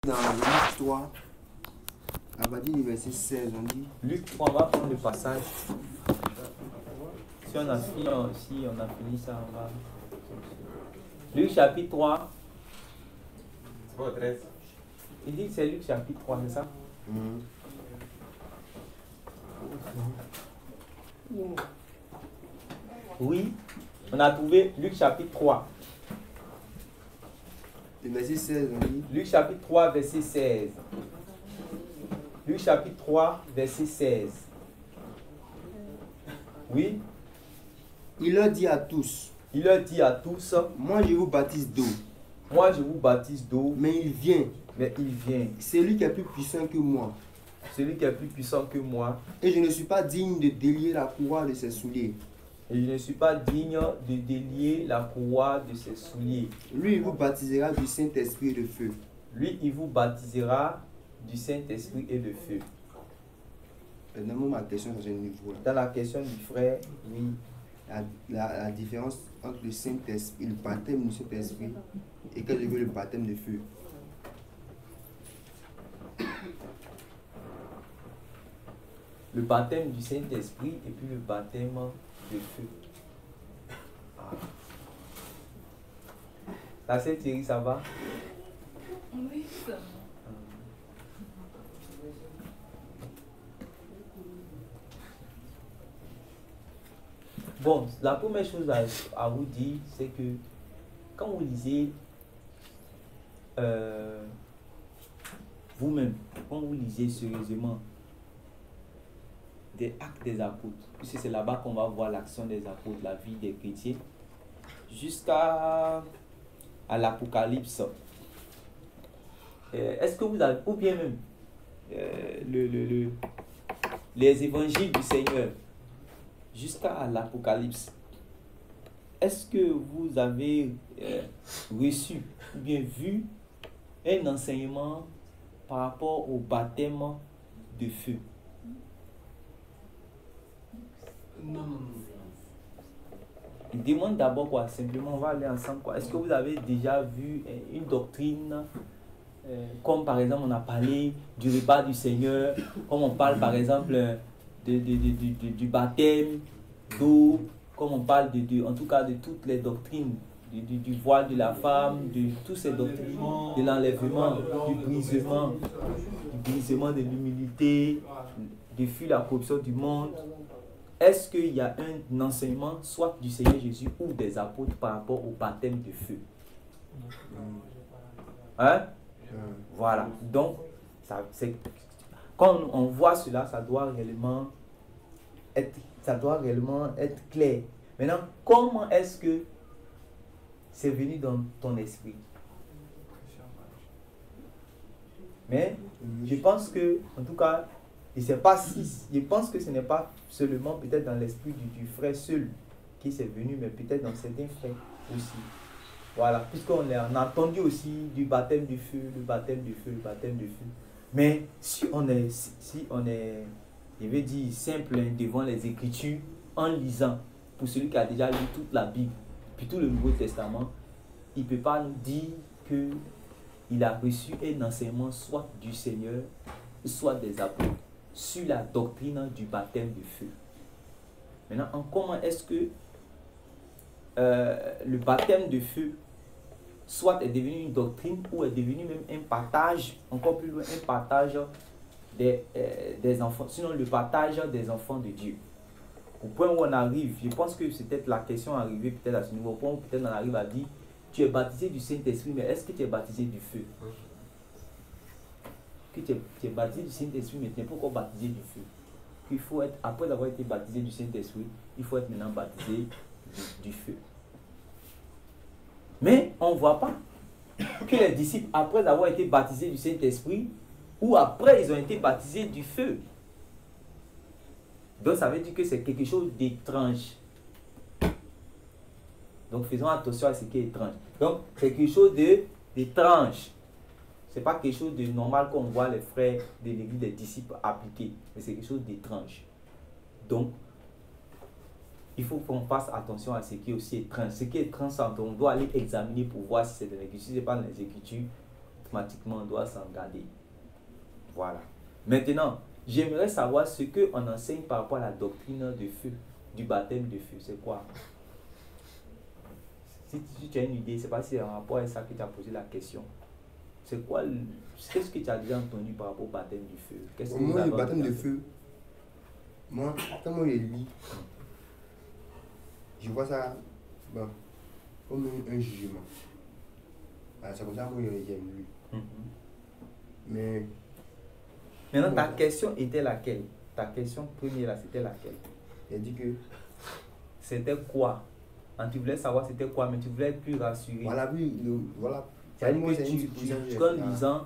dans Luc 3, à partir du verset 16, on dit. Luc 3, on va prendre le passage. Si on a fini ça, on va. Luc chapitre 3. C'est pas 13. Il dit que c'est Luc chapitre 3, c'est ça? Oui, on a trouvé Luc chapitre 3. Le verset 16, on dit. Luc chapitre 3, verset 16. Luc chapitre 3, verset 16. Oui. Il leur dit à tous. Il leur dit à tous. Moi je vous baptise d'eau. Moi je vous baptise d'eau. Mais il vient. Mais il vient. C'est lui qui est plus puissant que moi. Celui qui est plus puissant que moi. Et je ne suis pas digne de délier la courroie de ses souliers. Et je ne suis pas digne de délier la courroie de ses souliers. Lui, il vous baptisera du Saint-Esprit et de feu. Lui, il vous baptisera du Saint-Esprit et de feu. Donne-moi ma question dans ce niveau-là. Dans la question du frère, oui. La différence entre le Saint-Esprit, le baptême du Saint-Esprit et quand je veux le baptême de feu. Le baptême du Saint-Esprit et puis le baptême de feu. Ah. La sœur Thierry, ça va? Oui, ça va. Bon, la première chose à vous dire, c'est que quand vous lisez vous-même, quand vous lisez sérieusement des actes des apôtres, puisque c'est là-bas qu'on va voir l'action des apôtres, la vie des chrétiens, jusqu'à l'Apocalypse. Est-ce que vous avez, ou bien même les évangiles du Seigneur, jusqu'à l'Apocalypse, est-ce que vous avez reçu ou bien vu un enseignement par rapport au baptême de feu? Non. Il demande d'abord quoi? Simplement, on va aller ensemble quoi. Est-ce que vous avez déjà vu une doctrine comme par exemple on a parlé du repas du Seigneur, comme on parle par exemple du baptême d'eau, comme on parle en tout cas de toutes les doctrines, du voile de la femme, de toutes ces doctrines, de l'enlèvement, du brisement de l'humilité, de fuir la corruption du monde. Est-ce qu'il y a un enseignement soit du Seigneur Jésus ou des apôtres par rapport au baptême de feu? Hein? Voilà. Donc, quand on voit cela, ça doit réellement être clair. Maintenant, comment est-ce que c'est venu dans ton esprit? Mais je pense que, en tout cas, je pense que ce n'est pas seulement peut-être dans l'esprit du frère seul qui c'est venu, mais peut-être dans certains frères aussi. Voilà, puisqu'on a entendu aussi du baptême du feu, le baptême du feu, le baptême du feu. Mais si on est, je vais dire, simple devant les Écritures, en lisant, pour celui qui a déjà lu toute la Bible, puis tout le Nouveau Testament, il ne peut pas nous dire qu'il a reçu un enseignement soit du Seigneur, soit des apôtres, sur la doctrine du baptême du feu. Maintenant, comment est-ce que le baptême de feu soit est devenu une doctrine ou est devenu même un partage, encore plus loin, un partage des enfants, sinon le partage des enfants de Dieu. Au point où on arrive, je pense que c'est peut-être la question arrivée peut-être à ce niveau, au point où peut-être on arrive à dire, tu es baptisé du Saint-Esprit, mais est-ce que tu es baptisé du feu? Que tu es baptisé du Saint-Esprit, mais tu n'es pas encore baptisé du feu. Il faut être, après avoir été baptisé du Saint-Esprit, il faut être maintenant baptisé du feu. Mais on ne voit pas que les disciples, après avoir été baptisés du Saint-Esprit, ou après ils ont été baptisés du feu. Donc ça veut dire que c'est quelque chose d'étrange. Donc faisons attention à ce qui est étrange. Donc c'est quelque chose d'étrange. Ce n'est pas quelque chose de normal qu'on voit les frères de l'église des disciples appliquer, mais c'est quelque chose d'étrange. Donc, il faut qu'on fasse attention à ce qui est aussi étrange. Ce qui est étrange, on doit aller examiner pour voir si c'est dans l'écriture. Si ce n'est pas dans les écritures, automatiquement, on doit s'en garder. Voilà. Maintenant, j'aimerais savoir ce qu'on enseigne par rapport à la doctrine de feu, du baptême de feu. C'est quoi? Si tu as une idée, c'est pas si c'est en rapport avec ça que tu as posé la question. C'est quoi, qu'est-ce que tu as déjà entendu par rapport au baptême du feu? Qu'est-ce que Moi, vous le avez baptême de entendu? feu, moi, quand moi je lis, je vois ça bon, comme un jugement. Ah, c'est comme ça que moi j'aime lu. Mhm. Mais Maintenant, ta question était laquelle? Ta question première, là, c'était laquelle? il dit que C'était quoi? Quand tu voulais savoir c'était quoi, mais tu voulais être plus rassuré. voilà, oui, voilà. C'est-à-dire Moi, que c'est une tu, supposition que j'ai en faite. lisant,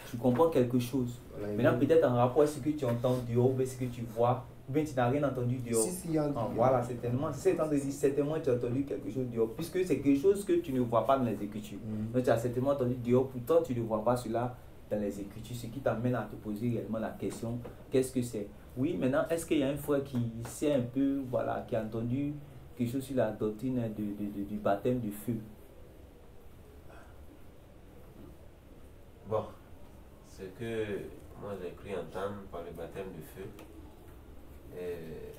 tu comprends quelque chose. Voilà, Maintenant, oui. peut-être en rapport avec ce que tu entends dehors, ou bien ce que tu vois, ou bien tu n'as rien entendu dehors. Si, il y a un- Ah, voilà, certainement. C'est étant de dire, certainement tu as entendu quelque chose dehors, puisque c'est quelque chose que tu ne vois pas dans les Écritures. Donc tu as certainement entendu dehors, pourtant tu ne vois pas cela dans les Écritures, ce qui t'amène à te poser réellement la question, qu'est-ce que c'est? Oui, maintenant, est-ce qu'il y a un frère qui sait un peu, voilà, qui a entendu quelque chose sur la doctrine du baptême du feu? Bon, ce que moi j'ai cru entendre par le baptême du feu,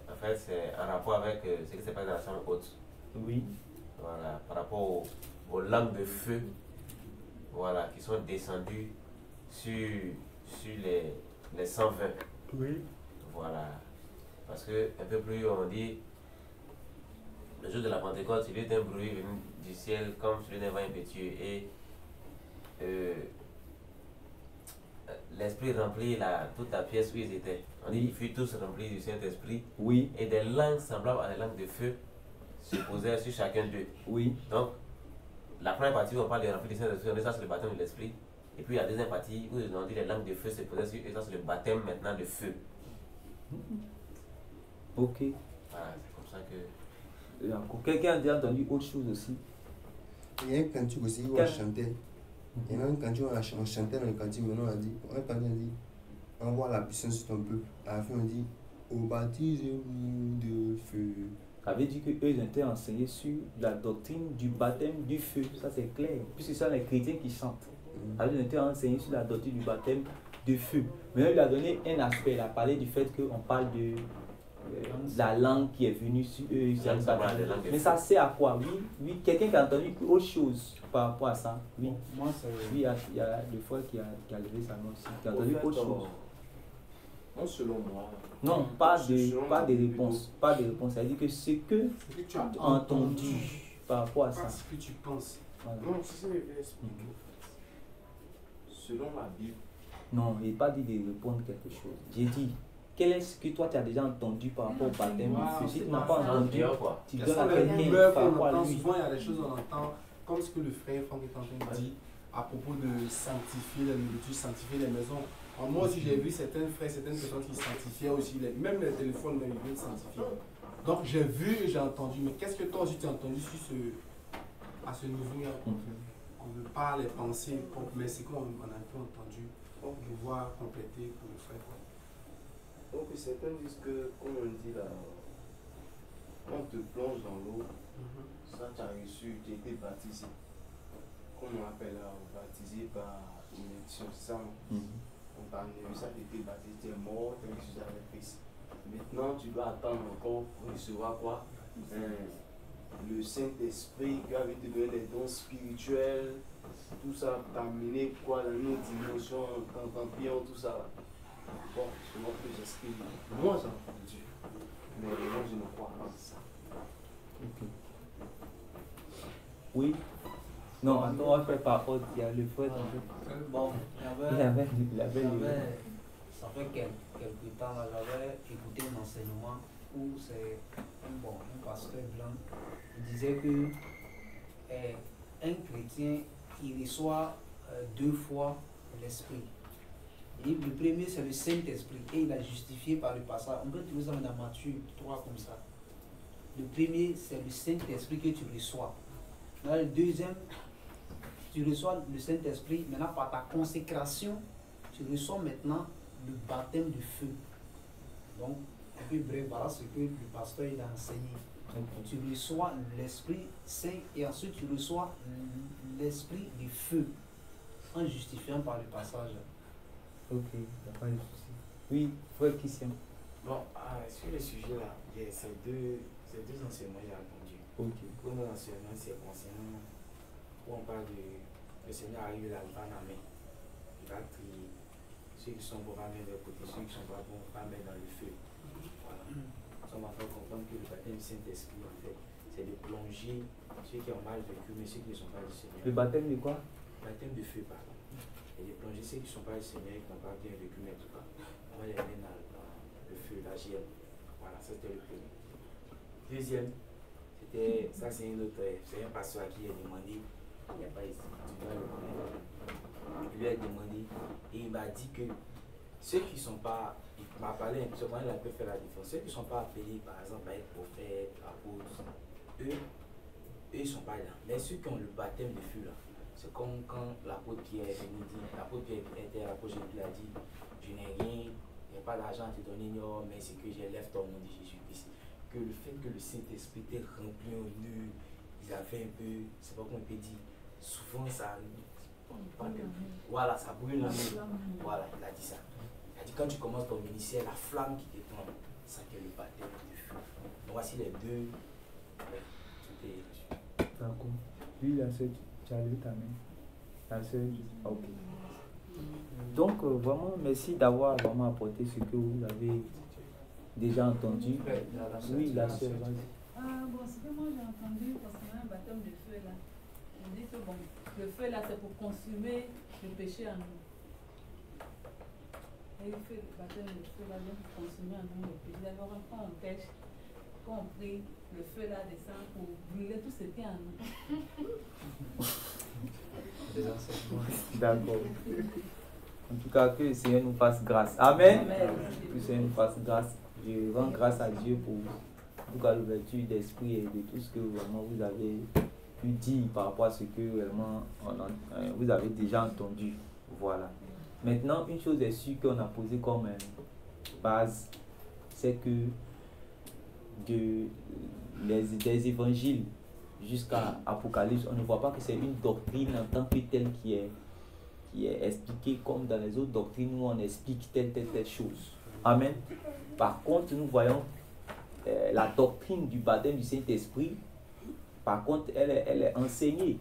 en fait, c'est en rapport avec ce qui s'est passé dans la chambre haute. Oui. Voilà, par rapport aux langues de feu, voilà, qui sont descendues sur les 120. Oui. Voilà. Parce que un peu plus on dit, le jour de la Pentecôte, il y a eu un bruit venu du ciel comme celui d'un vent impétueux et l'Esprit remplit toute la pièce où ils étaient. On dit ils furent tous remplis du Saint-Esprit Oui. et des langues semblables à des langues de feu se posaient sur chacun d'eux. Oui. Donc, la première partie où on parle de remplir du Saint-Esprit, on dit ça c'est le baptême de l'Esprit. Et puis la deuxième partie où on dit les langues de feu se posaient sur eux, ça c'est le baptême maintenant de feu. Ok. Voilà, c'est comme ça que. Et encore, quelqu'un a déjà entendu autre chose aussi? Il y a un cantique aussi où on chantait. Il y a un cantique où on chantait dans le cantique, maintenant on a dit, envoie la puissance sur ton peuple. À la fin on dit, au baptisez-vous de feu. Ça veut dire qu'eux étaient enseignés sur la doctrine du baptême du feu. Ça c'est clair. Puisque ce sont les chrétiens qui chantent. Ça veut dire qu'ils étaient enseignés sur la doctrine du baptême du feu. Mais il a donné un aspect. Il a parlé du fait qu'on parle de la langue qui est venue sur eux. Ça ressemble à des langues de Mais feu. ça sert à quoi? Oui, oui. Quelqu'un qui a entendu autre chose par rapport à ça? Oui. Moi, c'est. Oui, il y a des fois qui a levé sa main aussi. Qui a Au entendu fait, autre chose. moi, selon moi. Non, pas selon de moi, réponse. Pas de réponse. Ça veut dire que ce que Ce que tu tu as as entendu par rapport à ça. Pas ce que tu penses. Voilà. Non, c'est ça que je vais expliquer. Selon la Bible, Non, il n'a pas dit de répondre quelque chose. J'ai dit, quel est ce que toi tu as déjà entendu par rapport au baptême du feu? Si tu n'as pas entendu, Quoi. tu quelles donnes sont à les quelqu'un rumeurs par qu'on rapport à entend? lui. Souvent, il y a des choses qu'on entend, comme ce que le frère Franck est en train de dire à propos de sanctifier la nourriture, sanctifier les maisons. Alors, moi aussi, j'ai vu certains frères, certaines personnes qui sanctifiaient aussi, même les téléphones, même ils veulent sanctifier. Donc, j'ai vu et j'ai entendu. Mais qu'est-ce que toi aussi tu as entendu à ce niveau-là? On ne veut pas les penser, mais c'est qu'on a un peu entendu. On pouvoir compléter pour le frère. Donc certains disent que, comme on dit là, on te plonge dans l'eau, ça tu as reçu, tu as été baptisé. Comme on appelle là, baptisé par immersion, c'est ça, non? On t'a amené ça, tu as été baptisé, tu es mort, tu es ressuscité avec Christ. Maintenant, tu dois attendre encore pour recevoir quoi? Le Saint-Esprit qui va te donner des dons spirituels, tout ça, t'amener quoi dans une autre dimension, en priant, tout ça là. Bon, c'est moi que j'exprime. Moi j'ai entendu, mais moi je ne crois pas à ça. Ok. Oui. Non, attends, on va faire par ordre. Il y a le frère. Bon, ça fait quelques temps, là, j'avais écouté un enseignement où c'est un pasteur blanc qui disait que un chrétien, il reçoit 2 fois l'esprit. Et le premier, c'est le Saint-Esprit. Et il a justifié par le passage. On peut trouver ça dans Matthieu 3 comme ça. Le premier, c'est le Saint-Esprit que tu reçois. Dans le deuxième, tu reçois le Saint-Esprit. Maintenant, par ta consécration, tu reçois maintenant le baptême du feu. Donc, un peu bref, voilà ce que le pasteur il a enseigné. Tu reçois l'Esprit Saint et ensuite tu reçois l'Esprit du feu. en justifiant par le passage. Ok, il n'y a pas de souci. Oui, frère Christian. Bon, sur le sujet là, il y a ces deux enseignements j'ai répondu. Ok. Le premier enseignement, c'est concernant où on parle de le Seigneur arrive là, il va en main. Il va trier ceux qui sont bons, va mettre de côté, ceux qui sont pas bons, va mettre dans le feu. Voilà. Ça, on va faire comprendre que le baptême du Saint-Esprit, en fait, c'est de plonger ceux qui ont mal vécu, mais ceux qui ne sont pas du Seigneur. Le baptême de quoi? Baptême de feu, pardon. Et de plonger ceux qui ne sont pas du Seigneur et qui n'ont pas bien vécu, mais en tout cas, on va les mettre dans le feu, la GM. Voilà, ça c'était le premier. Deuxième, c'était, ça c'est c'est un pasteur à qui il a demandé, il n'y a pas ici, tu dois le connaître. Il lui a demandé et il m'a dit que ceux qui ne sont pas, il m'a parlé un peu, il a pu faire la différence. Ceux qui ne sont pas appelés par exemple à être prophètes, apôtres, eux ils ne sont pas là. Mais ceux qui ont le baptême de feu là, c'est comme quand l'apôtre Pierre est venu dire, l'apôtre Pierre était à l'apôtre Jésus, il a dit, je n'ai rien, il n'y a pas d'argent à te donner, non, mais c'est que j'élève ton nom de Jésus-Christ. Que le fait que le Saint-Esprit était rempli en eux, ils avaient un peu, c'est pas comment on peut dire, souvent ça, voilà, ça brûle en eux. Voilà, il a dit ça. Il a dit quand tu commences ton ministère, la flamme qui t'étend, ça c'est le baptême de feu. Donc voici les deux. D'accord. Lui, la sœur, tu as levé ta main. La sœur, ok. Donc, vraiment, merci d'avoir vraiment apporté ce que vous avez déjà entendu. Oui, la sœur, vas-y. Bon, ce que moi j'ai entendu concernant un baptême de feu là, on dit que bon, le feu là c'est pour consumer le péché en nous. Et le baptême de feu là vient pour consumer en nous le péché. D'abord, quand on pêche, quand on prie, le feu là descend pour brûler tout ce qui est en nous. D'accord. En tout cas, que le Seigneur nous fasse grâce. Amen. Que le Seigneur nous fasse grâce. Je rends grâce à Dieu pour l'ouverture d'esprit et de tout ce que vraiment vous avez pu dire par rapport à ce que vraiment vous avez déjà entendu. Voilà. Maintenant, une chose est sûre qu'on a posé comme base, c'est que des évangiles jusqu'à Apocalypse, on ne voit pas que c'est une doctrine en tant que telle qui est expliquée comme dans les autres doctrines où on explique telle chose. Amen. Par contre, nous voyons la doctrine du baptême du Saint-Esprit. Par contre, elle est enseignée.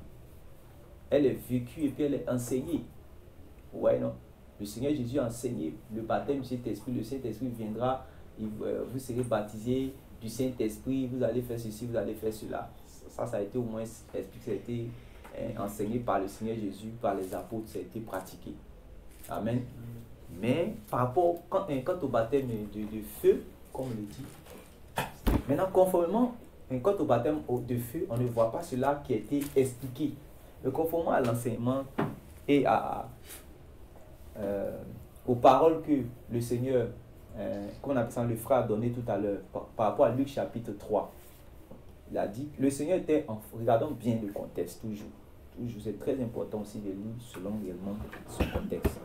Elle est vécue et puis elle est enseignée. Ouais, non? Le Seigneur Jésus a enseigné le baptême du Saint-Esprit. Le Saint-Esprit viendra, vous serez baptisés du Saint-Esprit, vous allez faire ceci, vous allez faire cela. Ça a été au moins expliqué, ça a été enseigné par le Seigneur Jésus, par les apôtres, ça a été pratiqué. Amen. Mais par rapport, quant au baptême de feu, comme on le dit, maintenant conformément, quant au baptême de feu, on ne voit pas cela qui a été expliqué. Mais conformément à l'enseignement et aux paroles que le Seigneur, qu'on appelle ça, le frère a donné tout à l'heure, par rapport à Luc chapitre 3. Il a dit, le Seigneur était, regardons bien le contexte toujours, c'est très important aussi de lire selon réellement son contexte.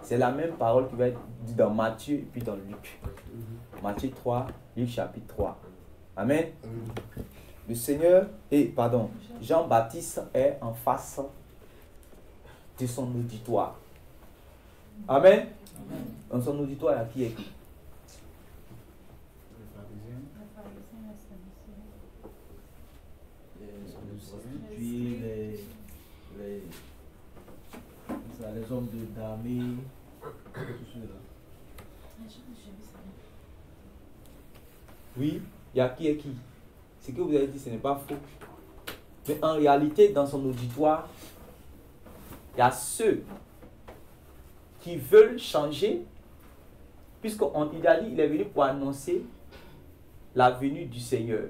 C'est la même parole qui va être dite dans Matthieu et puis dans Luc. Matthieu 3, Luc chapitre 3. Amen. Le Seigneur, Jean-Baptiste est en face de son auditoire. Amen. Dans son auditoire, il y a qui est qui? Puis les hommes d'armée, tout cela. Oui, il y a qui est qui? Ce que vous avez dit, ce n'est pas faux. Mais en réalité, dans son auditoire, il y a ceux qui veulent changer, puisqu'il a dit, il est venu pour annoncer la venue du Seigneur,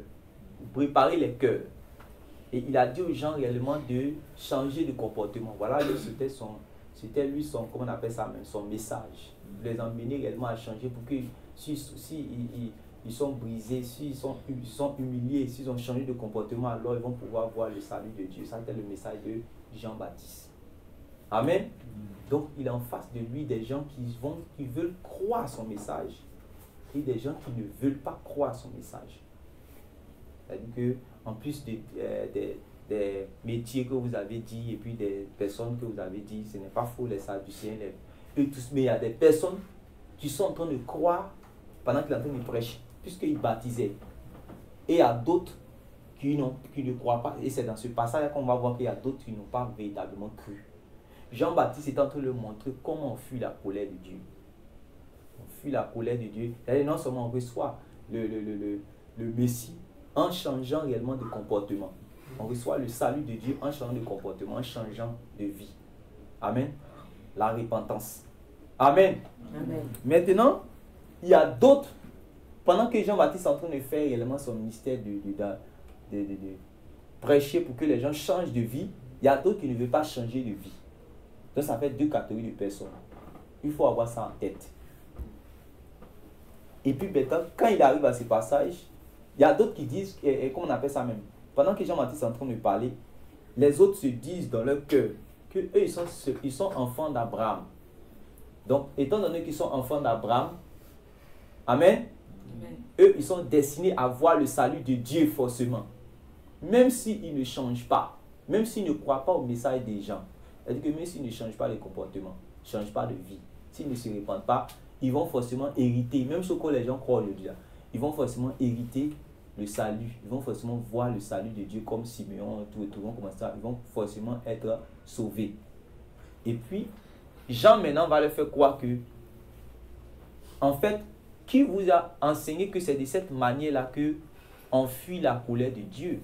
pour préparer les cœurs. Et il a dit aux gens réellement de changer de comportement. Voilà, c'était lui son, comment on appelle ça même, son message. Les emmener réellement à changer pour que ils sont brisés, s'ils sont humiliés, s'ils ont changé de comportement, alors ils vont pouvoir voir le salut de Dieu. Ça, c'était le message de Jean-Baptiste. Amen. Donc, il est en face de lui des gens qui veulent croire son message et des gens qui ne veulent pas croire son message. C'est-à-dire qu'en plus des métiers que vous avez dit et puis des personnes que vous avez dit, ce n'est pas faux, les Sadducéens, eux tous, mais il y a des personnes qui sont en train de croire pendant qu'il est en train de prêcher, puisqu'il baptisait. Et il y a d'autres qui ne croient pas, et c'est dans ce passage qu'on va voir qu'il y a d'autres qui n'ont pas véritablement cru. Jean-Baptiste est en train de montrer comment on fuit la colère de Dieu. On fuit la colère de Dieu. C'est-à-dire non seulement on reçoit le Messie en changeant réellement de comportement. On reçoit le salut de Dieu en changeant de comportement, en changeant de vie. Amen. La repentance. Amen. Amen. Maintenant, il y a d'autres, pendant que Jean-Baptiste est en train de faire réellement son ministère de prêcher pour que les gens changent de vie, il y a d'autres qui ne veulent pas changer de vie. Donc ça fait 2 catégories de personnes. Il faut avoir ça en tête. Et puis maintenant, quand il arrive à ce passage, il y a d'autres qui disent, et comment on appelle ça même, pendant que Jean-Baptiste est en train de parler, les autres se disent dans leur cœur qu'eux, ils sont enfants d'Abraham. Donc, étant donné qu'ils sont enfants d'Abraham, amen, eux, ils sont destinés à voir le salut de Dieu forcément. Même s'ils ne changent pas, même s'ils ne croient pas au message des gens. C'est-à-dire que même s'ils ne changent pas les comportements, ne changent pas de vie, s'ils ne se répandent pas, ils vont forcément hériter, même ce que les gens croient le Dieu, ils vont forcément hériter le salut. Ils vont forcément voir le salut de Dieu comme Simeon, tout comme ça. Ils vont forcément être sauvés. Et puis, Jean maintenant va leur faire croire que, en fait, qui vous a enseigné que c'est de cette manière-là que on fuit la colère de Dieu?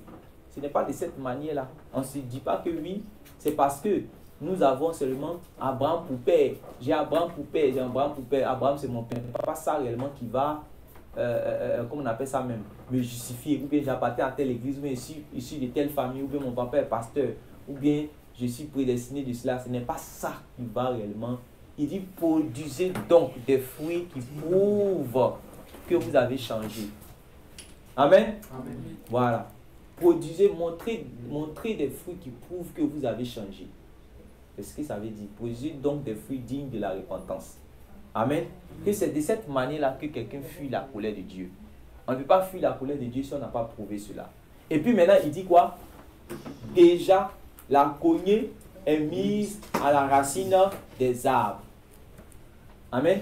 Ce n'est pas de cette manière-là. On ne se dit pas que oui, c'est parce que nous avons seulement Abraham pour père. J'ai Abraham pour père, j'ai Abraham pour père. Abraham c'est mon père. C'est pas ça réellement qui va, comment on appelle ça même, me justifier. Ou bien j'appartiens à telle église, ou bien issu de telle famille, ou bien mon papa est pasteur, ou bien je suis prédestiné de cela. Ce n'est pas ça qui va réellement. Il dit, produisez donc des fruits qui prouvent que vous avez changé. Amen. Amen. Voilà. Produisez, montrez des fruits qui prouvent que vous avez changé. C'est ce que ça veut dire. Produisez donc des fruits dignes de la repentance. Amen. Que c'est de cette manière-là que quelqu'un fuit la colère de Dieu. On ne peut pas fuir la colère de Dieu si on n'a pas prouvé cela. Et puis maintenant, il dit quoi? Déjà, la cognée est mise à la racine des arbres. Amen.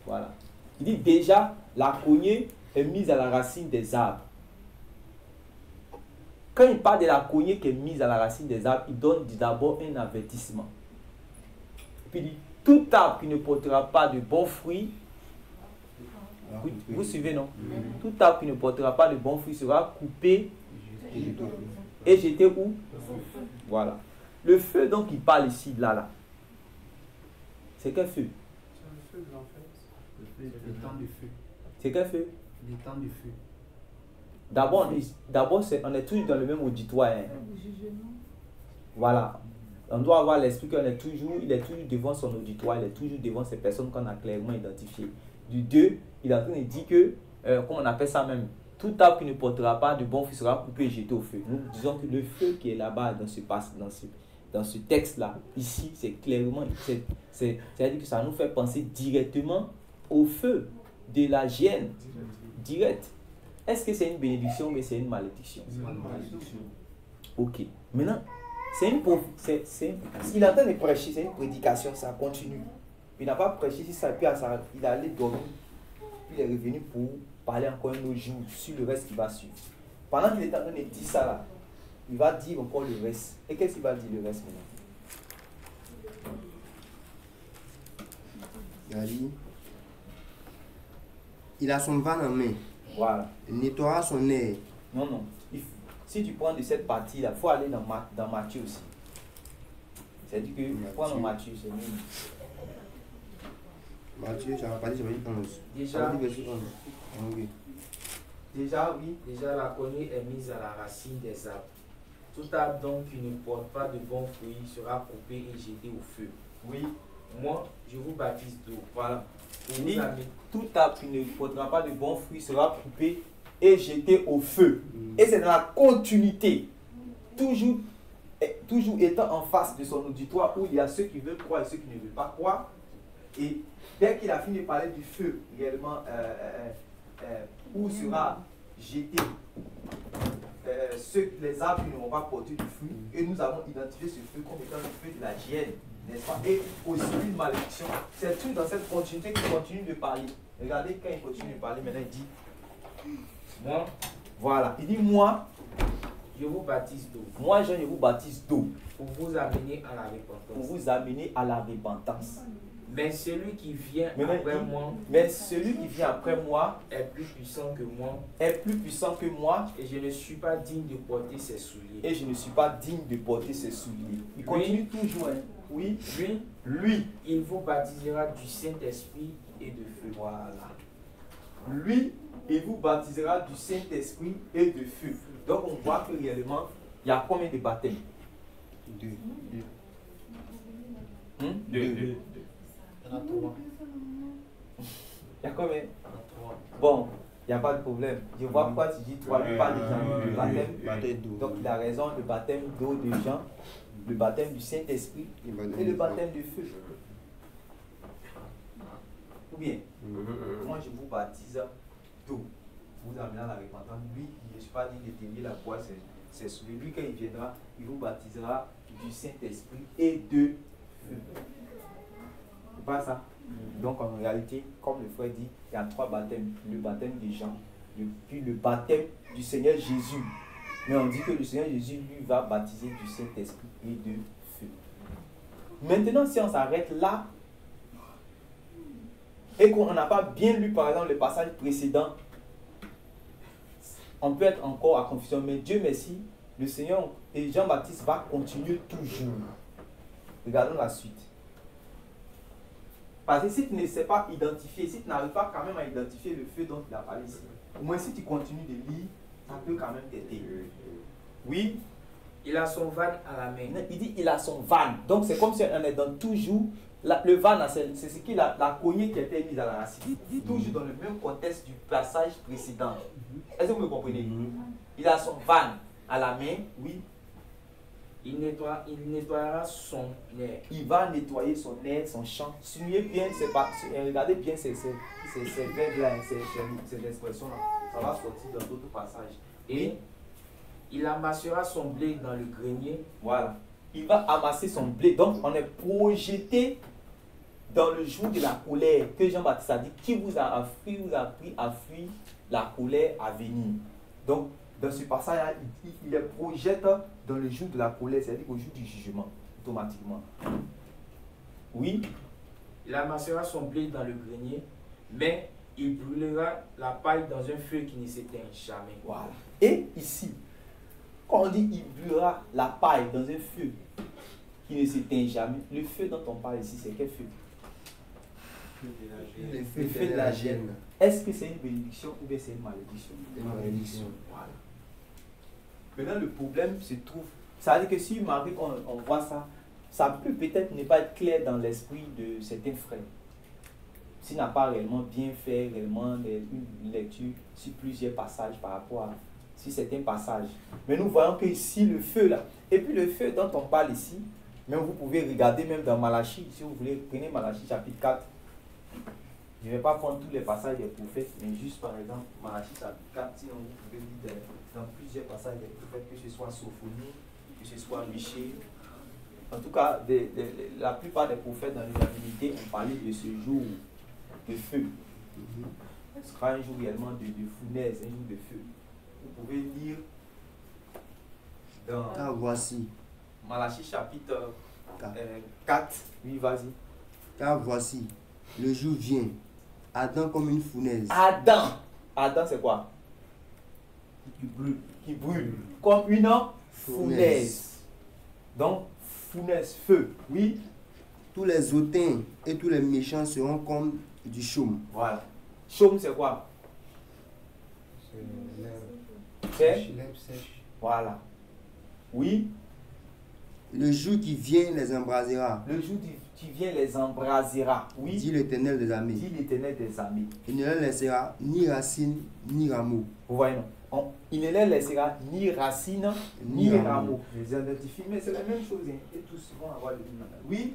Voilà. Il dit déjà, la cognée est mise à la racine des arbres. Quand il parle de la cognée qui est mise à la racine des arbres, il donne d'abord un avertissement. Puis il dit, tout arbre qui ne portera pas de bons fruits, vous suivez, non? Tout arbre qui ne portera pas de bons fruits sera coupé et jeté où? Voilà. Le feu donc il parle ici, là. C'est quel feu? C'est le feu de l'enfer. Le temps du feu. C'est quel feu? Le temps du feu. D'abord, on est tous dans le même auditoire. Hein. Voilà. On doit avoir l'esprit qu'il est toujours devant son auditoire, il est toujours devant ces personnes qu'on a clairement identifiées. Du 2, il est en train de dire que, comment on appelle ça même, tout arbre qui ne portera pas de bon fruit sera coupé et jeté au feu. Nous disons que le feu qui est là-bas dans ce texte-là, ici, c'est clairement, c'est-à-dire que ça nous fait penser directement au feu de la gêne, direct. Est-ce que c'est une bénédiction ou c'est une malédiction? Ok. Maintenant, il est en train de prêcher, c'est une prédication, ça continue. Il n'a pas prêché si ça, puis il est allé dormir, puis il est revenu pour parler encore un autre jour sur le reste qui va suivre. Pendant qu'il est en train de dire ça là, il va dire encore le reste. Et qu'est-ce qu'il va dire le reste maintenant? Il a son van en main. Voilà. Il nettoiera son nez. Non. Si tu prends de cette partie-là, il faut aller dans Matthieu aussi. C'est-à-dire que prends dans Matthieu, c'est mieux. Matthieu, ça va pas dire, ça va dire 11. Déjà, Okay. Déjà, la cognée est mise à la racine des arbres. Tout arbre donc qui ne porte pas de bons fruits sera coupé et jeté au feu. Oui. Moi, je vous baptise d'eau. Voilà. Il dit, tout arbre qui ne portera pas de bons fruits sera coupé et jeté au feu. Et c'est dans la continuité. Toujours étant en face de son auditoire où il y a ceux qui veulent croire et ceux qui ne veulent pas croire. Et dès qu'il a fini de parler du feu, réellement, où sera jeté les arbres qui ne vont pas porter de fruits. Et nous avons identifié ce fruit comme étant le fruit de la hyène, n'est-ce pas? Et aussi une malédiction. C'est tout dans cette continuité qui continue de parler. Regardez quand il continue de parler, maintenant il dit, Moi, voilà, il dit, moi, je vous baptise d'eau moi Jean, je vous baptise d'eau pour vous amener à la pour repentance. vous amener à la repentance. Mais celui qui vient Maintenant, après il dit, moi mais celui qui vient après moi est plus puissant que moi est plus puissant que moi et je ne suis pas digne de porter ses souliers. et je ne suis pas digne de porter ses souliers. Il continue toujours, hein. Oui, lui, Il vous baptisera du Saint-Esprit et de feu. voilà. Lui, il vous baptisera du Saint-Esprit et de feu. Donc on voit que réellement, il y a combien de baptêmes? Deux. Deux. Il y en a 3. Il y a combien? Il y en a 3. Bon, il n'y a pas de problème. Je vois pourquoi tu dis 3, il parle de baptême. Baptême d'eau. Donc il a raison, le baptême d'eau de Jean, le baptême du Saint-Esprit et le baptême de feu. Ou bien, moi je vous baptise d'eau. Vous amenez à la repentance. Lui, il ne suis pas digne de tenir la poisse, c'est celui. Lui, quand il viendra, il vous baptisera du Saint-Esprit et de feu. C'est pas ça? Donc en réalité, comme le frère dit, il y a 3 baptêmes. Le baptême de Jean, puis le baptême du Seigneur Jésus. Mais on dit que le Seigneur Jésus, lui, va baptiser du Saint-Esprit et de feu. Maintenant, si on s'arrête là, et qu'on n'a pas bien lu, par exemple, le passage précédent, on peut être encore à confusion. Mais Dieu merci, le Seigneur et Jean-Baptiste va continuer toujours. Regardons la suite. Parce que si tu ne sais pas identifier, si tu n'arrives pas quand même à identifier le feu dont il a parlé ici, au moins si tu continues de lire, ça peut quand même t'aider. Oui, Il a son van à la main. il dit il a son van. Donc c'est comme si on est dans toujours. Le van, c'est ce qui la cognée qui était mise à la racine. Toujours dans le même contexte du passage précédent. Est-ce que vous me comprenez? Il a son van à la main, oui. Il nettoiera son air. Il va nettoyer son air, son champ. Suivez bien, regardez bien ces verbes-là, ces expressions-là. Ça va sortir dans d'autres passages. Et il amassera son blé dans le grenier. Voilà. Il va amasser son blé. Donc, on est projeté dans le jour de la colère que Jean-Baptiste a dit, qui vous a appris à fuir la colère à venir. Donc, dans ce passage-là, il les projette dans le jour de la colère, c'est-à-dire au jour du jugement, automatiquement. Oui. Il amassera son blé dans le grenier, mais il brûlera la paille dans un feu qui ne s'éteint jamais. Voilà. Et ici, quand on dit il brûlera la paille dans un feu qui ne s'éteint jamais, le feu dont on parle ici, c'est quel feu? Le feu de la gêne. Est-ce que c'est une bénédiction ou bien c'est une malédiction? Une malédiction. Voilà. Maintenant, le problème se trouve. Ça veut dire que si Marie, on voit ça, ça peut peut-être ne pas être clair dans l'esprit de certains frères. S'il n'a pas réellement bien fait, réellement une lecture sur plusieurs passages par rapport à sur certains passages. Mais nous voyons que ici, le feu là, et puis le feu dont on parle ici, même vous pouvez regarder même dans Malachie, si vous voulez, prenez Malachie chapitre 4. Je ne vais pas prendre tous les passages des prophètes, mais juste par exemple, Malachie chapitre 4, sinon vous pouvez lire dans plusieurs passages des prophètes, que ce soit Sophonie, que ce soit Michée. En tout cas, la plupart des prophètes dans les divinités ont parlé de ce jour de feu. Ce sera un jour réellement de fournaise, un jour de feu. Vous pouvez lire dans Car voici. Malachie chapitre 4. Oui, vas-y. Car voici, le jour vient, ardent comme une fournaise. Adam, c'est quoi? Qui brûle. Qui brûle. Comme une fournaise. Donc, fournaise, feu. Oui. Tous les hautains et tous les méchants seront comme du chaume. Voilà. Chaume, c'est quoi? C'est L'herbe sèche. Voilà. Oui. Le jour qui vient les embrasera, Le jour qui vient les embrasera. Oui. dit l'Éternel des Dit armées. l'Éternel des armées. Il ne leur laissera ni racine ni rameau. Vous voyez, non? Il ne leur laissera ni racine ni rameau. Je les identifie, mais c'est la même chose. Hein. Et tous vont avoir le même. Oui.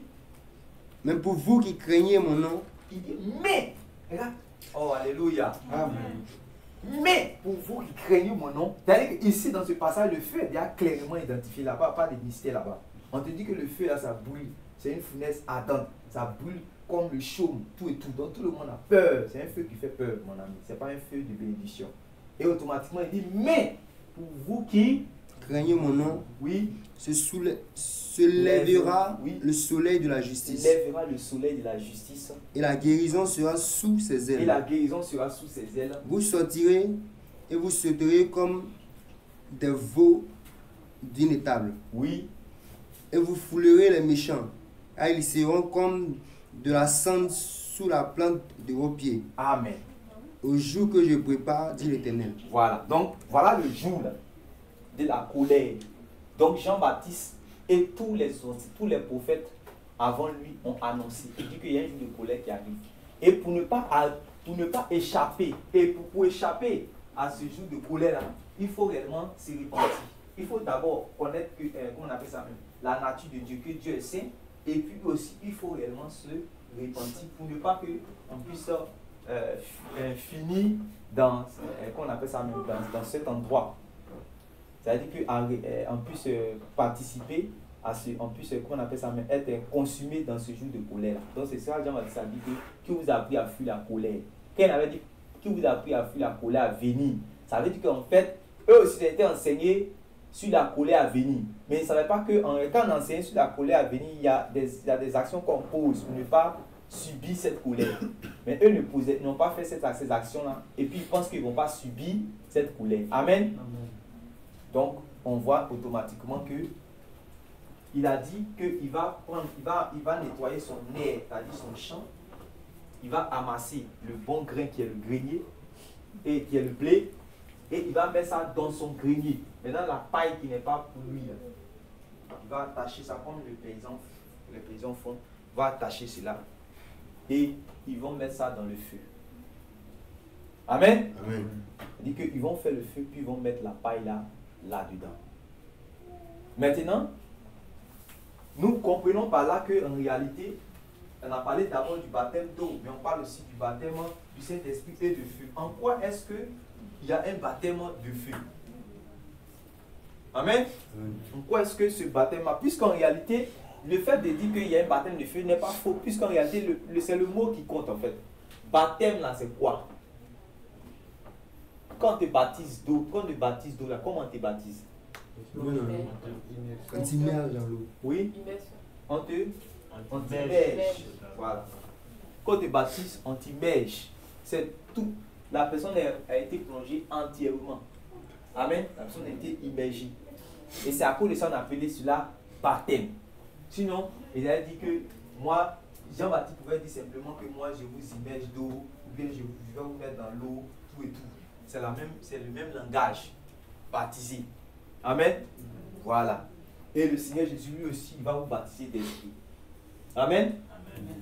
Mais pour vous qui craignez mon nom, Il dit, mais, regarde. Oh, alléluia. Amen. mais pour vous qui craignez mon nom, c'est-à-dire qu'ici dans ce passage, le feu est déjà clairement identifié là-bas, pas de mystère là-bas. On te dit que le feu là, ça brûle, c'est une fournaise ardente, ça brûle comme le chaume, tout et tout. Donc tout le monde a peur, c'est un feu qui fait peur, mon ami, c'est pas un feu de bénédiction. Et automatiquement, il dit, mais pour vous qui craignez mon nom, oui, se lèvera oui, le soleil de la il justice. lèvera le soleil de la justice. Et la guérison sera sous ses Et ailes. la guérison sera sous ses ailes. Vous sortirez et vous sauterez comme des veaux d'une étable. Oui, Et vous foulerez les méchants. Et ils seront comme de la cendre sous la plante de vos pieds. amen. Au jour que je prépare, dit l'Éternel. Voilà, donc voilà le jour là, de la colère. Donc Jean-Baptiste et tous les prophètes avant lui ont annoncé. Il dit qu'il y a un jour de colère qui arrive. Et pour ne pas échapper, et pour échapper à ce jour de colère là, il faut réellement se repentir. Il faut d'abord connaître comment on appelle ça même, la nature de Dieu, que Dieu est saint. Et puis aussi, il faut réellement se repentir pour ne pas qu'on puisse finir dans, qu'on appelle ça même, dans cet endroit. C'est-à-dire qu'on puisse participer à ce, on puisse, qu'on appelle ça même, être consumé dans ce jour de colère. Donc c'est ça, Jean-Baptiste a dit que qui vous a appris à fuir la colère. Quand il avait dit qui vous a appris à fuir la colère à venir, ça veut dire qu'en fait, eux aussi ils étaient enseignés sur la colère à venir. Mais ils ne savaient pas que quand on enseigne sur la colère à venir, il y a des actions qu'on pose pour ne pas subir cette colère. Mais eux n'ont pas fait ces actions-là. Et puis ils pensent qu'ils ne vont pas subir cette colère. Amen. Amen. Donc on voit automatiquement que il a dit qu'il va nettoyer son air, c'est-à-dire son champ. Il va amasser le bon grain qui est le grenier et qui est le blé. Et il va mettre ça dans son grenier. Maintenant, la paille qui n'est pas pour lui, il va attacher ça comme les paysans font. Il va attacher cela. Et ils vont mettre ça dans le feu. Amen. Amen. Il dit qu'ils vont faire le feu, puis ils vont mettre la paille là-dedans. Maintenant, nous comprenons par là qu'en réalité, on a parlé d'abord du baptême d'eau, mais on parle aussi du baptême du Saint-Esprit et de feu. En quoi est-ce qu'il y a un baptême de feu? Amen. En quoi est-ce que ce baptême-là, puisqu'en réalité, le fait de dire qu'il y a un baptême de feu n'est pas faux, puisqu'en réalité, c'est le mot qui compte en fait. Baptême là, c'est quoi? Quand tu baptises d'eau, là, comment on te baptise? Quand tu mets dans l'eau. Oui, on t'immerge. Voilà. Quand tu baptises, on t'immerge. C'est tout. La personne a été plongée entièrement. Amen. La personne a été immergée. Et c'est à cause de ça qu'on a appelé cela baptême. Sinon, il a dit que moi, Jean-Baptiste pouvait dire simplement que moi je vous immerge d'eau, ou bien je vais vous mettre dans l'eau, tout et tout. C'est le même langage. Baptisé. Amen. Voilà. Et le Seigneur Jésus lui aussi, il va vous baptiser d'esprit. Amen. Amen.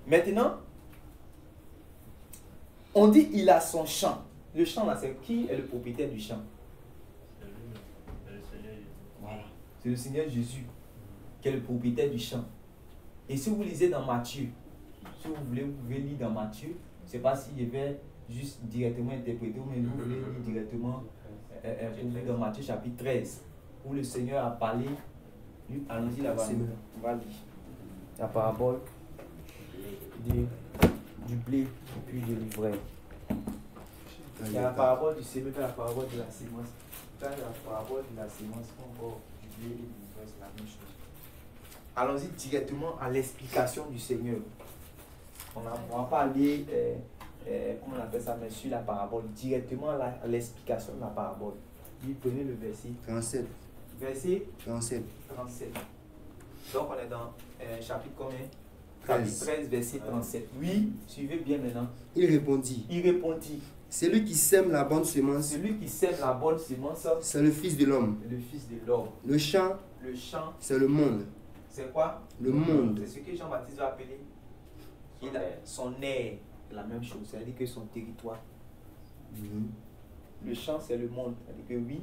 Maintenant, on dit il a son champ. Le champ là, c'est qui est le propriétaire du champ? Voilà. C'est le Seigneur Jésus qui est le propriétaire du champ. Et si vous lisez dans Matthieu, si vous voulez, vous pouvez lire dans Matthieu. Je ne sais pas si je vais juste directement interpréter, mais vous voulez lire directement dans Matthieu chapitre 13, où le Seigneur a parlé. Allons-y là-bas. On va lire la parabole du blé et puis de l'ivraie. Il y a la parabole du sémé, la parabole de la sémence. Dans la parabole de la sémence, encore du blé et de l'ivraie, c'est la même chose. Allons-y directement à l'explication du Seigneur. On ne va pas aller, comment on appelle ça, mais sur la parabole, directement à l'explication de la parabole. Lui, prenez le verset 37. Verset 37. 37. Donc on est dans chapitre combien? 13. Chapitre 13, verset 37. Oui, suivez bien maintenant. Il répondit. Il répondit. Celui qui sème la bonne semence, Celui qui sème la bonne semence, c'est le Fils de l'homme. c'est le Fils de l'homme. Le champ, Le champ, c'est le monde. c'est quoi? Le monde. C'est ce que Jean-Baptiste va appeler son air. C'est la même chose, c'est-à-dire que son territoire. Mhm. Le champ, c'est le monde. C'est-à-dire que oui,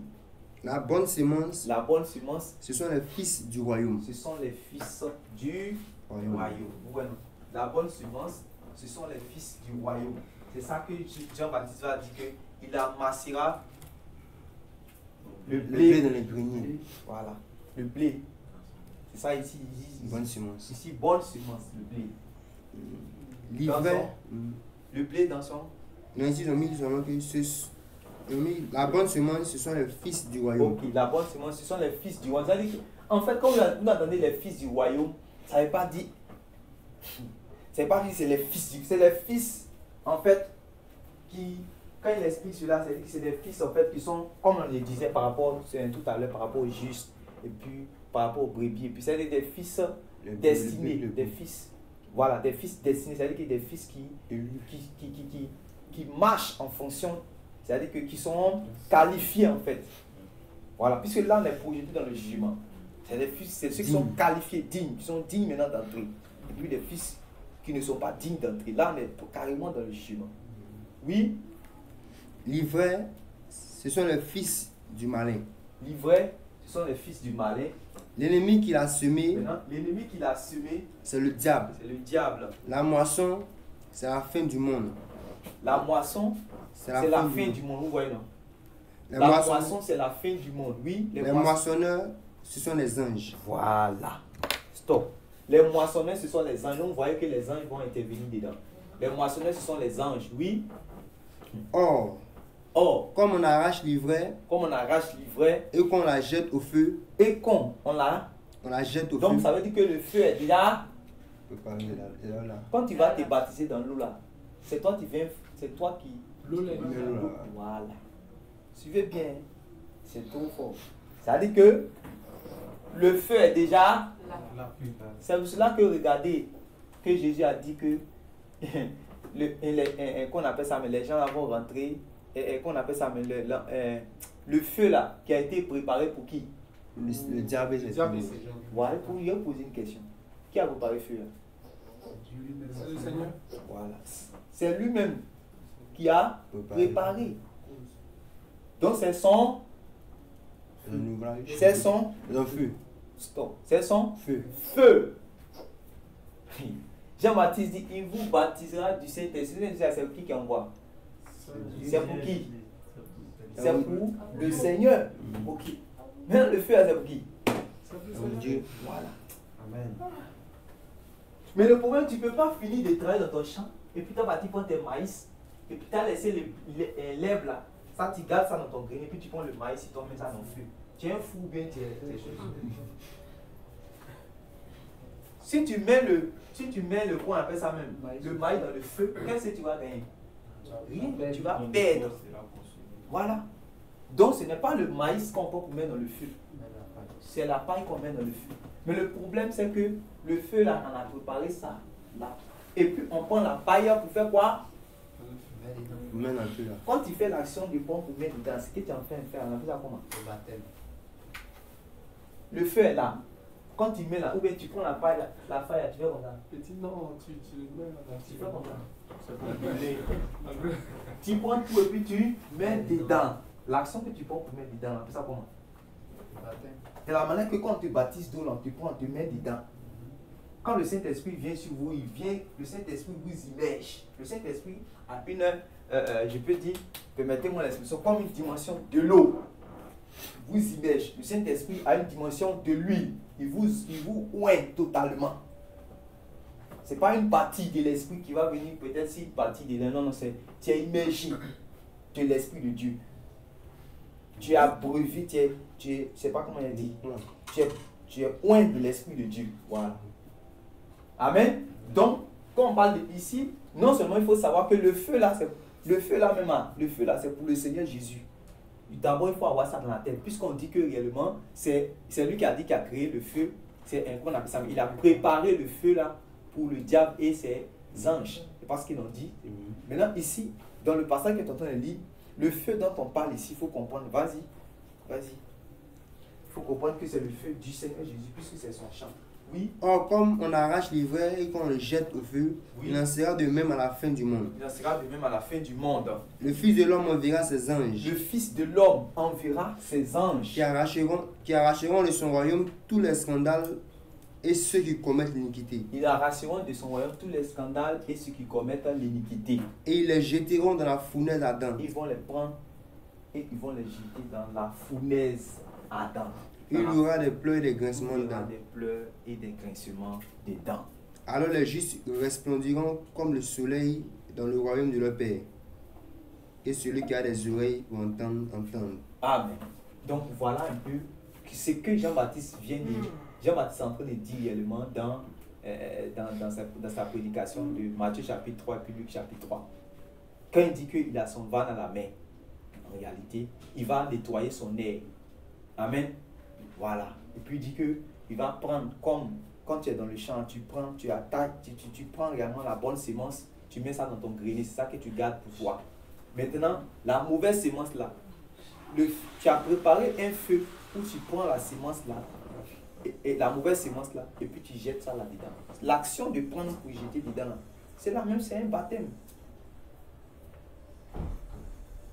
La bonne semence, la bonne semence, ce sont les fils du royaume. ce sont les fils du royaume. Voilà. La bonne semence, ce sont les fils du royaume. C'est ça que Jean-Baptiste va dire qu'il amassera le blé dans les greniers. Voilà, le blé. C'est ça ici. Bonne semence. Ici, bonne semence, le blé. L'ivraie. Le blé dans son. Non, ici, ils ont mis seulement que la bonne semence, ce sont les fils du royaume. Ok, la bonne semence, ce sont les fils du royaume. C'est-à-dire en fait, quand vous entendez les fils du royaume, ça ne veut pas dire. C'est pas dire c'est les fils c'est les fils, en fait, qui. Quand il explique cela, c'est des fils, en fait, qui sont, comme on le disait par rapport, tout à l'heure, par rapport aux justes, et puis par rapport aux brebis, et puis c'est des fils destinés, des fils. Voilà, des fils destinés, c'est-à-dire que des fils qui marchent en fonction, c'est-à-dire qui sont qualifiés en fait. Voilà, puisque là on est projeté dans le jugement. C'est des fils, c'est ceux qui sont qualifiés, dignes, qui sont dignes maintenant d'entrer. Et puis des fils qui ne sont pas dignes d'entrer. Là on est carrément dans le jugement. Oui. L'ivraie, ce sont les fils du malin. L'ivraie, ce sont les fils du malin. L'ennemi qui l'a semé, l'ennemi qui l'a semé, c'est le diable. C'est le diable. La moisson, c'est la fin du monde. La moisson, c'est la fin du monde. Vous voyez, non? La moisson, c'est la fin du monde. Oui. Les moissonneurs, ce sont les anges. Voilà. Stop. Les moissonneurs, ce sont les anges. Vous voyez que les anges vont intervenir dedans. Les moissonneurs, ce sont les anges. Oui. Or, comme on arrache l'ivraie, et qu'on la jette au feu, on la jette au feu. Donc ça veut dire que le feu est déjà. Là. Quand tu vas te baptiser dans l'eau là, c'est toi qui l'eau est voilà. Suivez bien, c'est trop fort. Ça veut dire que le feu est déjà. C'est pour cela que regardez que Jésus a dit que qu'on appelle ça, mais les gens vont rentrer. Qu'on appelle ça, mais le feu là qui a été préparé pour qui? Le diable, c'est ça. Voilà, pour lui poser une question. Qui a préparé le feu là? C'est le Seigneur. Voilà. C'est lui-même qui a préparé. Donc c'est son. C'est son. Feu. Stop. C'est son feu. Feu. Jean-Baptiste dit, il vous baptisera du Saint-Esprit. C'est qui envoie? C'est pour qui? C'est pour le Seigneur. Ok. Maintenant le feu, c'est pour qui? C'est pour Dieu. Voilà. Amen. Mais le problème, tu ne peux pas finir de travailler dans ton champ et puis tu as bâti pour tes maïs et puis tu as laissé l'herbe là. Ça, tu gardes ça dans ton grenier et puis tu prends le maïs et tu mets ça dans le feu. Tu es un fou ou bien tu es Si tu mets le quoi on appelle ça même, le maïs dans le feu, qu'est-ce que tu vas gagner? Rien, tu vas perdre. Voilà. Donc ce n'est pas le maïs qu'on peut mettre dans le feu. C'est la paille qu'on met dans le feu. Mais le problème c'est que le feu là, on a préparé ça là. Et puis on prend la paille pour faire quoi? Quand tu fais l'action du pont pour mettre dedans, ce que tu es en train de faire, on appelle ça comment? Le baptême. Le feu est là. Quand tu mets là, ou bien tu prends la paille, la paille, tu fais comme ça. Petit non, tu le mets là. Tu fais comme ça. Tu prends tout et puis tu mets dedans. L'action que tu prends pour mettre dedans, on appelle ça comment? Le baptême. C'est la manière que quand tu baptises d'eau, là, tu prends, tu mets dedans. Quand le Saint-Esprit vient sur vous, le Saint-Esprit vous immerge. Le Saint-Esprit a une, je peux dire, permettez-moi l'expression, comme une dimension de l'eau. Vous immerge. Le Saint-Esprit a une dimension de l'huile. Il vous oint totalement. Ce n'est pas une partie de l'Esprit qui va venir, peut-être si une partie de l'un. Non, tu es immergé de l'Esprit de Dieu. Tu es abreuvé, je ne sais pas comment il dit. Tu es oint de l'Esprit de Dieu. Voilà. Amen. Donc, quand on parle ici, non seulement il faut savoir que le feu là, c'est pour le Seigneur Jésus. D'abord, il faut avoir ça dans la tête, puisqu'on dit que réellement, c'est lui qui a dit qu'il a créé le feu. Il a préparé le feu là pour le diable et ses anges. C'est pas ce qu'ils ont dit. Maintenant, ici, dans le passage que tu entends lire, le feu dont on parle ici, il faut comprendre. Vas-y. Il faut comprendre que c'est le feu du Seigneur Jésus, puisque c'est son champ. Oui. Or, comme on arrache l'ivraie et qu'on le jette au feu, il en sera de même à la fin du monde. Il en sera de même à la fin du monde. Le Fils de l'homme enverra ses anges. Le Fils de l'homme enverra ses anges. Qui arracheront de son royaume tous les scandales et ceux qui commettent l'iniquité. Ils arracheront de son royaume tous les scandales et ceux qui commettent l'iniquité. Et ils les jeteront dans la fournaise ardente. Ils vont les prendre et ils vont les jeter dans la fournaise ardente. Il y aura des pleurs et des grincements Il y de aura dents. des pleurs et des grincements des dents. Alors les justes resplendiront comme le soleil dans le royaume de leur Père. Et celui qui a des oreilles pour entendre, entendre. Amen. Donc voilà un peu ce que Jean-Baptiste vient de dire. Jean-Baptiste est en train de dire réellement dans sa prédication de Matthieu chapitre 3 et puis Luc chapitre 3. Quand il dit qu'il a son van à la main, en réalité, il va nettoyer son nez. Amen. Voilà. Et puis il dit qu'il va prendre comme quand tu es dans le champ, tu attaques, tu prends réellement la bonne sémence, tu mets ça dans ton grenier, c'est ça que tu gardes pour toi. Maintenant, la mauvaise sémence là, tu as préparé un feu où tu prends la sémence là, et la mauvaise sémence là, et puis tu jettes ça là-dedans. L'action de prendre pour jeter dedans, c'est la même, c'est un baptême.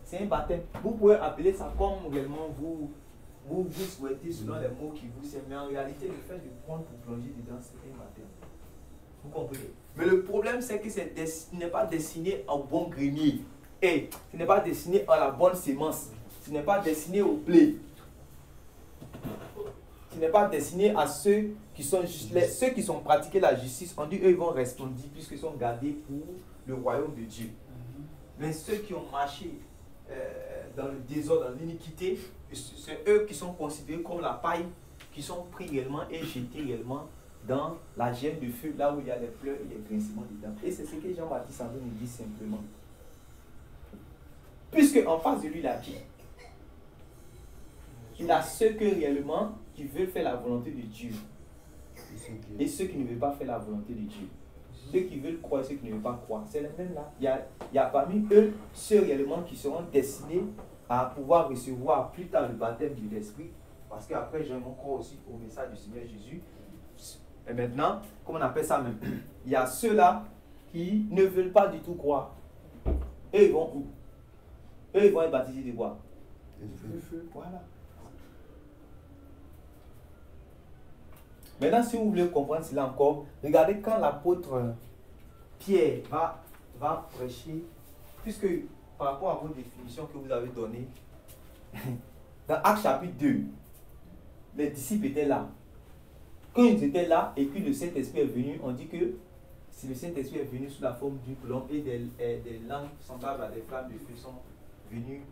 C'est un baptême. Vous pouvez appeler ça comme réellement vous souhaitez selon les mots qui vous servent. Mais en réalité, le fait de prendre pour plonger dedans, c'est un baptême. Vous comprenez? Mais le problème, c'est que ce n'est pas destiné au bon grenier. Et ce n'est pas destiné à la bonne sémence. Ce n'est pas destiné au blé. Ce n'est pas destiné à ceux qui sont ceux qui sont pratiqués la justice. On dit eux ils vont resplendir puisqu'ils sont gardés pour le royaume de Dieu. Mais ceux qui ont marché dans le désordre, dans l'iniquité, c'est eux qui sont considérés comme la paille, qui sont pris réellement et jetés réellement dans la gemme de feu, là où il y a les pleurs et les grincements dedans. Et c'est ce que Jean-Baptiste nous dit simplement. Puisque en face de lui, il a qui? Il a ceux que réellement qui veulent faire la volonté de Dieu. Et ceux qui ne veulent pas faire la volonté de Dieu. Ceux qui veulent croire et ceux qui ne veulent pas croire. C'est les mêmes là. Il y a parmi eux ceux réellement qui seront destinés à pouvoir recevoir plus tard le baptême de l'Esprit. Parce qu'après, j'aimerais croire aussi au message du Seigneur Jésus. Et maintenant, comment on appelle ça même? Il y a ceux-là qui ne veulent pas du tout croire. Eux, ils vont où? Eux, ils vont être baptisés de quoi? Le feu. Voilà. Maintenant, si vous voulez comprendre cela encore, regardez quand l'apôtre Pierre va prêcher, puisque par rapport à vos définitions que vous avez données, dans Actes chapitre 2, les disciples étaient là. Quand ils étaient là et que le Saint-Esprit est venu, on dit que si le Saint-Esprit est venu sous la forme d'une colombe et des langues semblables à des flammes de feu sont venues.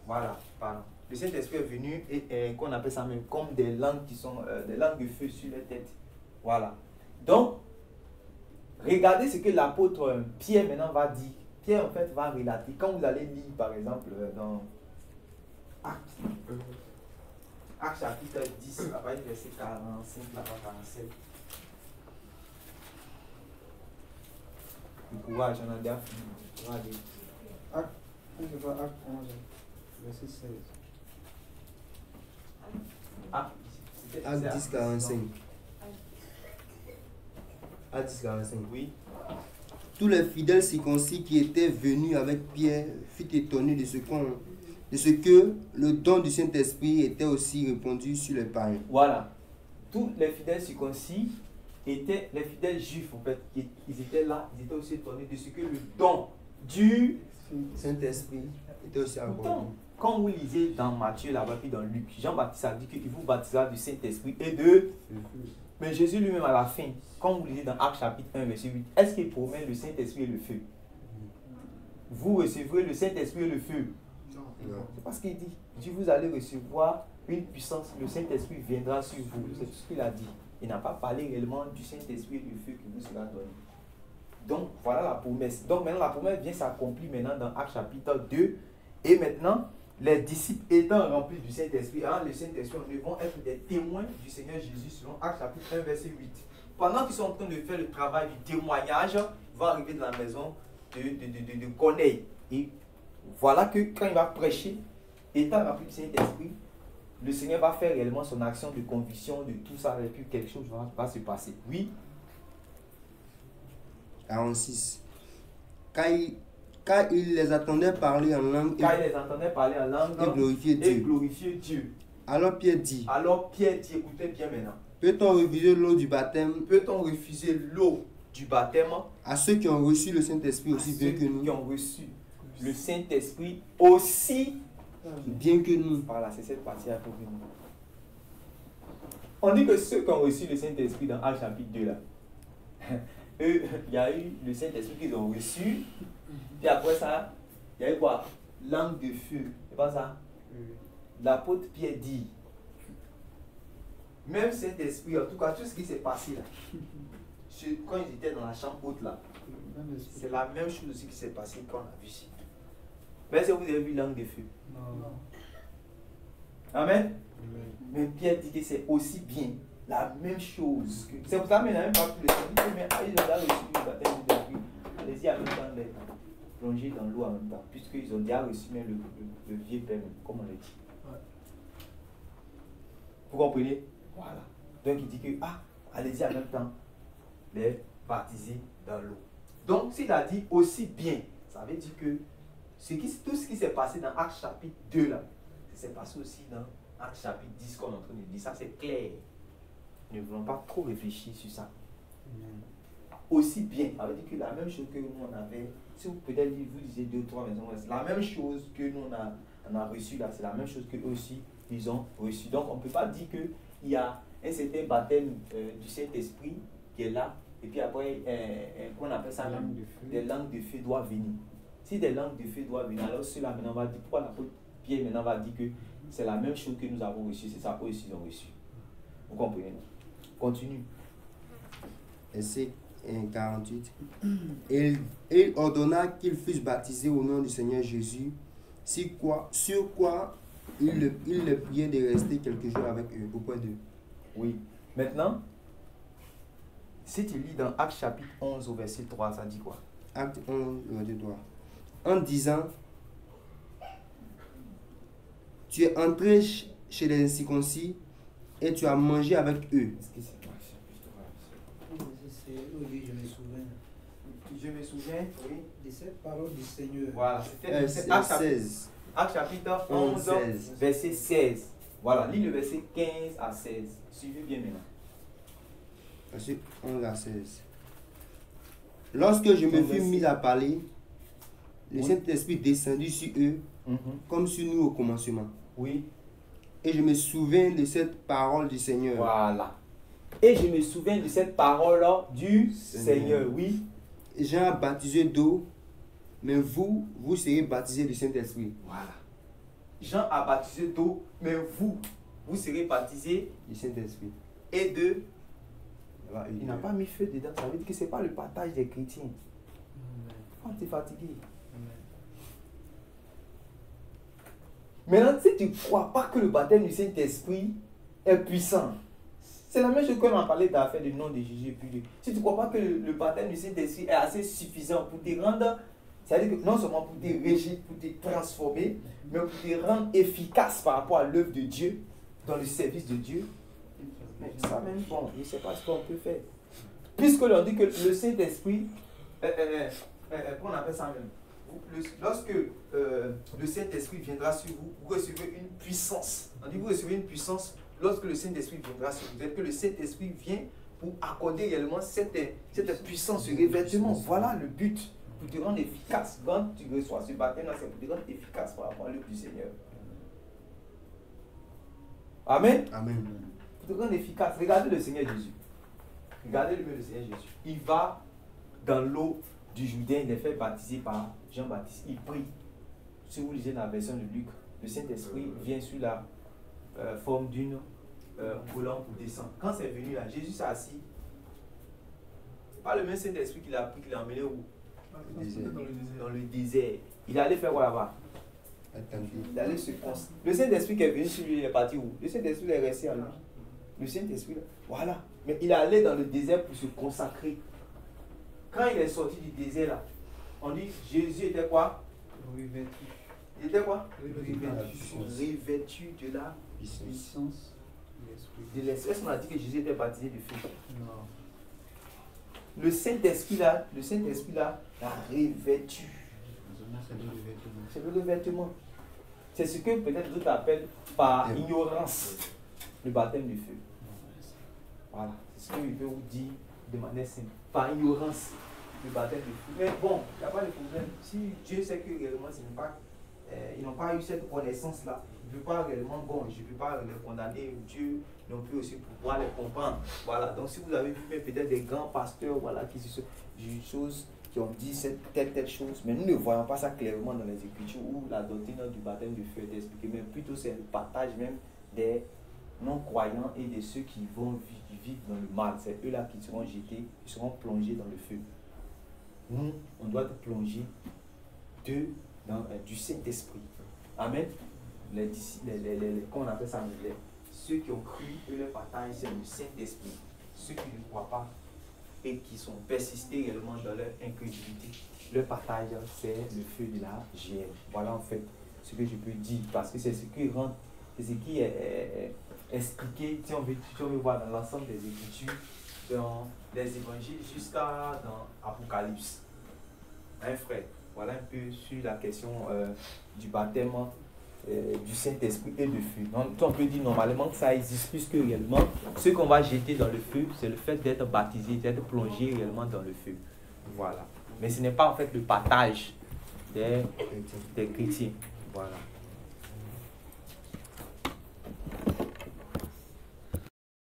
Voilà, pardon. Le Saint-Esprit est venu et qu'on appelle ça même comme des langues qui sont des langues de feu sur les têtes. Voilà. Donc, regardez ce que l'apôtre Pierre maintenant va dire. Pierre en fait va relater. Quand vous allez lire par exemple dans Actes chapitre 10, là-bas, verset 45, là-bas 47. Le courage, on a déjà fini. Acte 11, verset 16. Acte 10, 45. Acte 10, 45. Oui. Tous les fidèles circoncis qui étaient venus avec Pierre furent étonnés de ce que le don du Saint-Esprit était aussi répandu sur les païens. Voilà. Tous les fidèles circoncis étaient les fidèles juifs, en fait. Ils étaient là, ils étaient aussi étonnés de ce que le don du Saint-Esprit était aussi accordé. Quand vous lisez dans Matthieu, là-bas, puis dans Luc, Jean-Baptiste a dit qu'il vous baptisera du Saint-Esprit et de... Mais Jésus lui-même à la fin, quand vous lisez dans Actes chapitre 1, verset 8, est-ce qu'il promet le Saint-Esprit et le feu? Vous recevrez le Saint-Esprit et le feu. C'est pas ce qu'il dit. Il dit, vous allez recevoir une puissance, le Saint-Esprit viendra sur vous. C'est tout ce qu'il a dit. Il n'a pas parlé réellement du Saint-Esprit et du feu qui vous sera donné. Donc, voilà la promesse. Donc, maintenant, la promesse vient s'accomplir maintenant dans Actes chapitre 2. Et maintenant, les disciples étant remplis du Saint-Esprit, le Saint-Esprit, ils vont être des témoins du Seigneur Jésus selon Actes chapitre 1, verset 8. Pendant qu'ils sont en train de faire le travail du témoignage, ils vont arriver dans la maison de Corneille. Et voilà que quand il va prêcher, étant rempli du Saint-Esprit, le Seigneur va faire réellement son action de conviction de tout ça et puis quelque chose va se passer. Oui. 46. Car il les attendait parler en langue et glorifier Dieu. Dieu. Alors Pierre dit, Écoutez bien maintenant. Peut-on refuser l'eau du baptême Peut-on refuser l'eau du baptême à ceux qui ont reçu le Saint-Esprit aussi bien que qui nous? ont reçu le Saint-Esprit aussi Bien que nous. Voilà, c'est cette partie-là pour nous. On dit que ceux qui ont reçu le Saint-Esprit dans Actes chapitre 2 là, eux, il y a eu le Saint-Esprit qu'ils ont reçu, puis après ça, il y a eu quoi? Langue de feu, c'est pas ça? L'apôtre Pierre dit, même Saint-Esprit, en tout cas, tout ce qui s'est passé là, quand ils étaient dans la chambre haute là, c'est la même chose aussi qui s'est passé qu'on a vu ici. Mais est-ce que vous avez vu langue de feu? Non. Amen. Mais Pierre dit que c'est aussi bien la même chose. C'est pour ça qu'il n'a même pas pu le dire. Mais ils ont déjà reçu le baptême de l'esprit. Allez-y en même temps d'être plongés dans l'eau en même temps. Puisqu'ils ont déjà reçu même le vieux père, comme on l'a dit. Ouais. Vous comprenez? Voilà. Donc il dit que, allez-y en même temps, les baptiser dans l'eau. Donc s'il a dit aussi bien, ça veut dire que tout ce qui s'est passé dans Actes chapitre 2 là, c'est passé aussi dans Actes chapitre 10 qu'on est en train de dire. Ça c'est clair. Nous ne voulons pas trop réfléchir sur ça. Aussi bien, ça veut dire que la même chose que nous on avait, si vous peut-être vous disiez 2 ou 3 maisons, c'est la même chose que nous on a reçu là, c'est la même chose qu'eux aussi ils ont reçu. Donc on ne peut pas dire qu'il y a un certain baptême du Saint-Esprit qui est là, et puis après, qu'on appelle ça des langues de feu doivent venir. Si des langues de feu doivent venir, alors cela maintenant on va dire, pourquoi l'apôtre Pierre maintenant va dire que c'est la même chose que nous avons reçu, c'est ça qu'eux aussi ont reçu. Vous comprenez? Continue. Verset 48. Il ordonna qu'ils fussent baptisés au nom du Seigneur Jésus, sur quoi il le priait de rester quelques jours avec eux. Pourquoi deux? Oui. Maintenant, si tu lis dans Actes chapitre 11 au verset 3, ça dit quoi? Acte 11, verset 3. En disant, tu es entré chez les incirconcis et tu as mangé avec eux. Est-ce que c'est Actes chapitre 3? Oui, je me souviens. Je me souviens, oui. De cette parole du Seigneur. Voilà, c'était Acte 16. Actes chapitre 11, 16. verset 16. Voilà, lis le verset 15 à 16. Suivez bien maintenant. Verset 11 à 16. Lorsque je me fus mis à parler, le Saint-Esprit descendit sur eux, comme sur nous au commencement. Oui. Et je me souviens de cette parole du Seigneur. Voilà. Et je me souviens de cette parole-là du Seigneur. Oui. Jean a baptisé d'eau, mais vous serez baptisés du Saint-Esprit. Voilà. Jean a baptisé d'eau, mais vous serez baptisés du Saint-Esprit. Et de... Il n'a pas mis feu dedans, ça veut dire que ce n'est pas le partage des chrétiens. Quand tu es fatigué. Maintenant, si tu ne crois pas que le baptême du Saint-Esprit est puissant, c'est la même chose qu'on a parlé d'affaire du nom de Jésus. Si tu ne crois pas que le baptême du Saint-Esprit est assez suffisant pour te rendre, c'est-à-dire que non seulement pour te régir, pour te transformer, mais pour te rendre efficace par rapport à l'œuvre de Dieu, dans le service de Dieu, mais ça même, bon, je ne sais pas ce qu'on peut faire. Puisque l'on dit que le Saint-Esprit, comment on appelle ça même? Lorsque le Saint-Esprit viendra sur vous, vous recevez une puissance. On dit vous recevez une puissance lorsque le Saint-Esprit viendra sur vous. C'est-à-dire que le Saint-Esprit vient pour accorder réellement cette puissance, ce revêtement. Voilà le but, pour te rendre efficace. Quand tu reçois ce baptême, c'est pour te rendre efficace par rapport à l'œuvre du Seigneur. Amen. Amen. Pour te rendre efficace, regardez le Seigneur Jésus. Regardez le Seigneur Jésus. Il va dans l'eau du Jourdain, il est fait baptiser par Jean-Baptiste. Il prie. Si vous lisez dans la version de Luc, le Saint-Esprit vient sur la forme d'une colombe pour descendre. Quand c'est venu là, Jésus s'est assis. C'est pas le même Saint-Esprit qu'il a pris, qu'il a emmené où? Dans le désert. Il allait faire quoi là-bas? Il allait se consacrer. Le Saint-Esprit qui est venu sur lui, il est parti où? Le Saint-Esprit est resté en lui. Le Saint-Esprit, voilà. Mais il est allé dans le désert pour se consacrer. Quand il est sorti du désert là, on dit Jésus était quoi? Revêtu. Il était quoi? Revêtu de la puissance de l'Esprit. Est-ce qu'on a dit que Jésus était baptisé de feu? Non. Le Saint-Esprit là l'a revêtu. C'est le revêtement. C'est ce que peut-être d'autres appellent par ignorance le baptême du feu. Voilà, c'est ce que je peux vous dire de manière simple. Par ignorance, le baptême de feu. Mais bon, il n'y a pas de problème. Si Dieu sait que réellement, ils n'ont pas eu cette connaissance-là, je ne veux pas réellement, bon, je ne peux pas les condamner, Dieu non plus aussi pour pouvoir les comprendre. Voilà, donc si vous avez vu peut-être des grands pasteurs, voilà, qui se sont des choses qui ont dit telle chose, mais nous ne voyons pas ça clairement dans les Écritures où la doctrine du baptême de feu est expliquée, mais plutôt c'est le partage même des non-croyants et de ceux qui vont vivre dans le mal. C'est eux-là qui seront jetés, qui seront plongés dans le feu. Nous, on doit être plongés du Saint-Esprit. Amen. Comment on appelle ça? Ceux qui ont cru, eux, le partage, c'est le Saint-Esprit. Ceux qui ne croient pas et qui sont persistés réellement dans leur incrédulité, le partage, c'est le feu de la GM. Voilà en fait ce que je peux dire, parce que c'est ce qui rentre, c'est ce qui est expliqué, si on veut voir dans l'ensemble des Écritures, dans les évangiles jusqu'à dans Apocalypse. Hein, frère, voilà un peu sur la question du baptême du Saint-Esprit et de feu. Donc, on peut dire normalement que ça existe plus que réellement. Ce qu'on va jeter dans le feu, c'est le fait d'être baptisé, d'être plongé réellement dans le feu. Voilà. Mais ce n'est pas en fait le partage des chrétiens. Voilà.